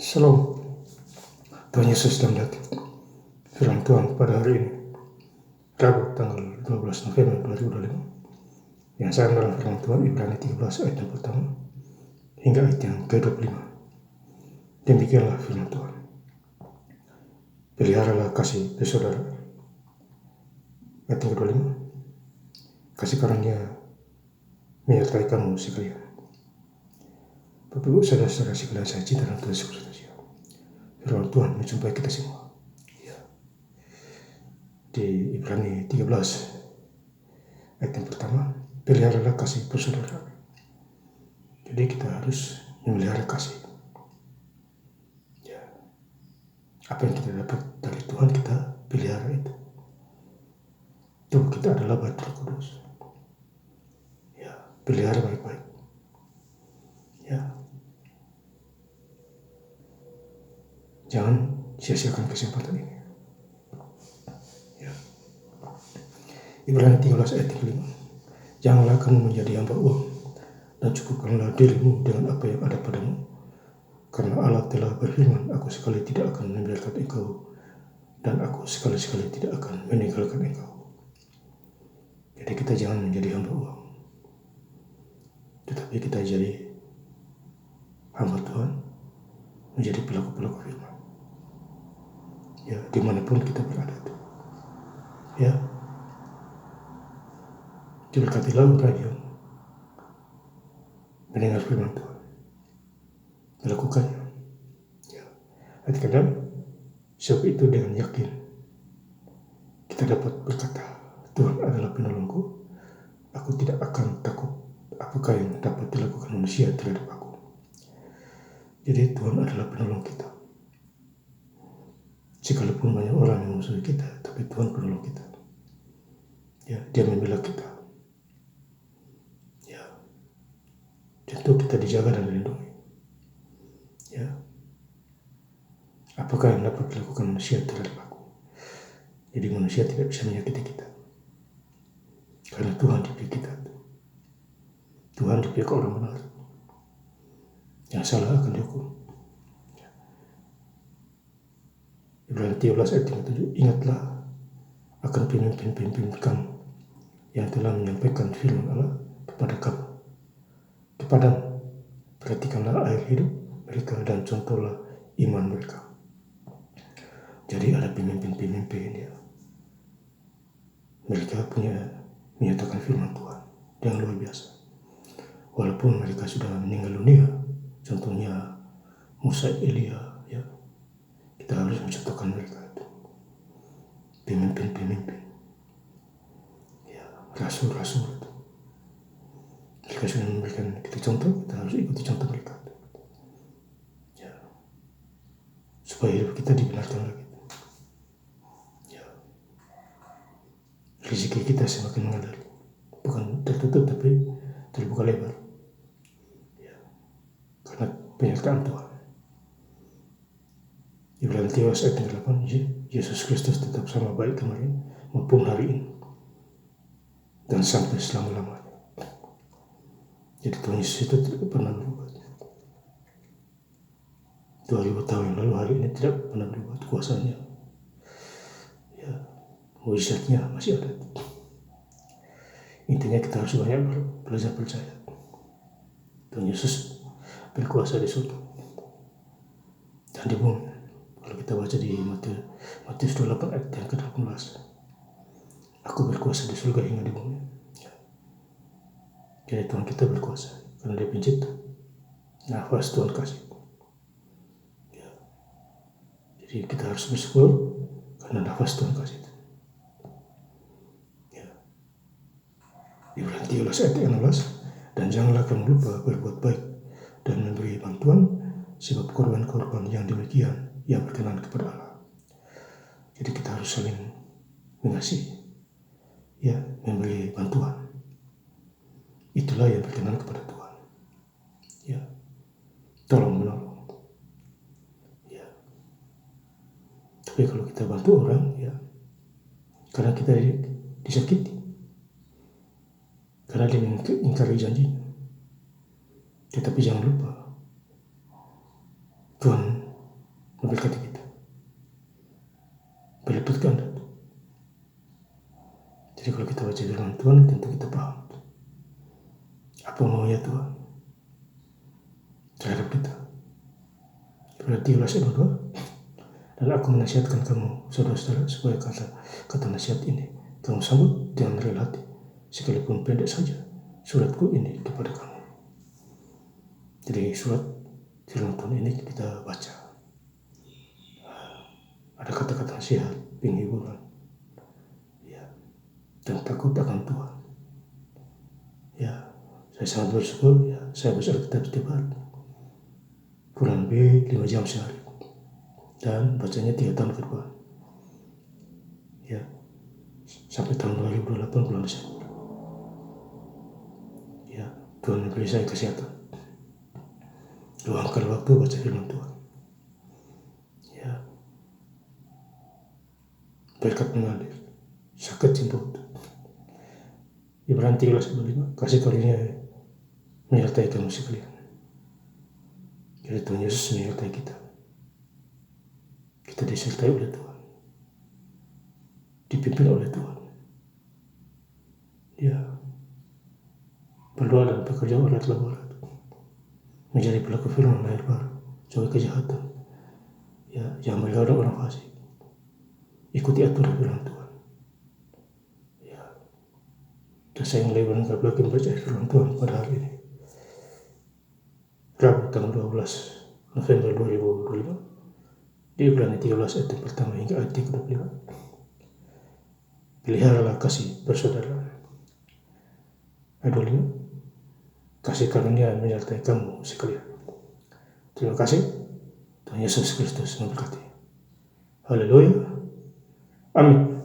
Shalom, Tuhan Yesus dan firman Tuhan pada hari ini, Rabu tanggal 12 November 2025, yang saya dalam firman Tuhan Ibrani 13 ayat yang pertama hingga ayat yang ke-25. Demikianlah firman Tuhan. Peliharalah kasih saudara. Ayat yang ke-25, kasih karunia menyertai kamu sekalian. Bapak Ibu saudara-saudara sekalian saya cinta dan Tuhan Yesus Kristus. Firman Tuhan menjumpai kita semua. Di Ibrani 13 ayat yang pertama, peliharalah kasih persaudaraan. Jadi kita harus memelihara kasih. Apa yang kita dapat dari Tuhan kita pelihara itu. Tuhan kita adalah Batu Kudus. Pelihara baik-baik. Jangan sia-siakan kesempatan ini. Ibrani 13 ayat 5. Janganlah kamu menjadi hamba uang, dan cukupkanlah dirimu dengan apa yang ada padamu. Karena Allah telah berfirman, aku sekali tidak akan membiarkan engkau, dan aku sekali-sekali tidak akan meninggalkan engkau. Jadi kita jangan menjadi hamba uang, tetapi kita jadi hamba Tuhan, menjadi pelaku-pelaku firman. Dimanapun kita berada. Diberkatilah orang yang mendengar firman Tuhan, melakukannya. Ayat ke-6, sebab itu dengan yakin kita dapat berkata, Tuhan adalah penolongku, aku tidak akan takut apakah yang dapat dilakukan manusia terhadap aku. Jadi Tuhan adalah penolong kita. Sekalipun banyak orang yang memusuhi kita, tapi Tuhan penolong kita. Dia membela kita. Tentu kita dijaga dan dilindungi. Apakah yang dapat dilakukan manusia terhadap aku? Jadi manusia tidak bisa menyakiti kita. Karena Tuhan di pihak kita. Tuhan di pihak orang benar. Yang salah akan dihukum. Ibrani 13 ayat 7. Ingatlah akan pemimpin-pemimpin kamu yang telah menyampaikan firman Allah kepada kamu. Kepadamu, perhatikanlah air hidup mereka dan contohlah iman mereka. Jadi ada pemimpin-pemimpin mereka menyatakan firman Tuhan yang luar biasa. Walaupun mereka sudah meninggal dunia, contohnya Musa, Elia, kita harus mencontohkan mereka itu. Pemimpin-pemimpin, rasul-rasul itu. Mereka sudah memberikan kita contoh, kita harus ikuti contoh mereka. Supaya hidup kita dibenarkan lagi. Rezeki kita semakin mengalir, bukan tertutup tapi terbuka lebar. Karena penyertaan Tuhan. Ibrani 13 ayat 8, Yesus Kristus tetap sama baik kemarin maupun hari ini dan sampai selama-lamanya. Jadi Tuhan Yesus itu tidak pernah berubah. 2000 tahun yang lalu, hari ini tidak pernah berubah. Kuasanya, mujizatnya masih ada. Intinya kita harus banyak belajar percaya. Tuhan Yesus berkuasa di surga dan di bumi. Kalau kita baca di Matius 28 ayat yang ke-18, aku berkuasa di surga hingga di bumi. Jadi Tuhan kita berkuasa karena Dia pencipta. Nafas Tuhan kasih. Jadi kita harus bersyukur karena nafas Tuhan kasih. Ibrani 13 ayat 16, dan janganlah kamu lupa berbuat baik dan memberi bantuan, sebab korban-korban yang demikian yang berkenan kepada Allah. Jadi kita harus saling mengasihi, memberi bantuan. Itulah yang berkenan kepada Tuhan. Tolong menolong. Tapi kalau kita bantu orang, karena kita disakiti, karena dia mengingkari janjinya. Tetapi jangan lupa, Tuhan baca firman Tuhan, tentu kita paham apa maunya Tuhan terhadap kita. Berarti ulas ayat 2. Dan aku menasihatkan kamu, saudara-saudara, supaya kata nasihat ini kamu sambut dengan rela hati, sekalipun pendek saja suratku ini kepada kamu. Jadi surat firman Tuhan ini kita baca. Ada kata-kata nasihat, penghiburan, ya, dan takut akan Tuhan. Ya, saya sangat bersyukur. Ya, saya baca Alkitab setiap hari, kurang lebih 5 jam sehari, dan bacanya 3 tahun ke depan. Ya, sampai tahun 2028 bulan Desember. Ya, Tuhan memberi saya kesehatan, luangkan waktu baca firman Tuhan. Ya, berkat mengalir, sakit sembuh. Ibrani 13:5, kasih karunia menyertai kamu sekalian. Jadi Tuhan Yesus menyertai kita. Kita disertai oleh Tuhan, dipimpin oleh Tuhan. Ya, berdoa dan bekerja oleh telah menjadi pelaku firman lahir baru, jauhi kejahatan. Ya, jangan melihara orang fasik. Ikuti aturan firman Tuhan. Ya, dan saya mulai berangkat lagi membaca firman Tuhan pada hari ini, Rabu tanggal 12 November 2025, di Ibrani 13 ayat pertama hingga ayat 25. Peliharalah kasih persaudaraan. Ayat 25, kasih karunia menyertai kamu sekalian. Terima kasih. Tuhan Yesus Kristus memberkati. Haleluya. Amin.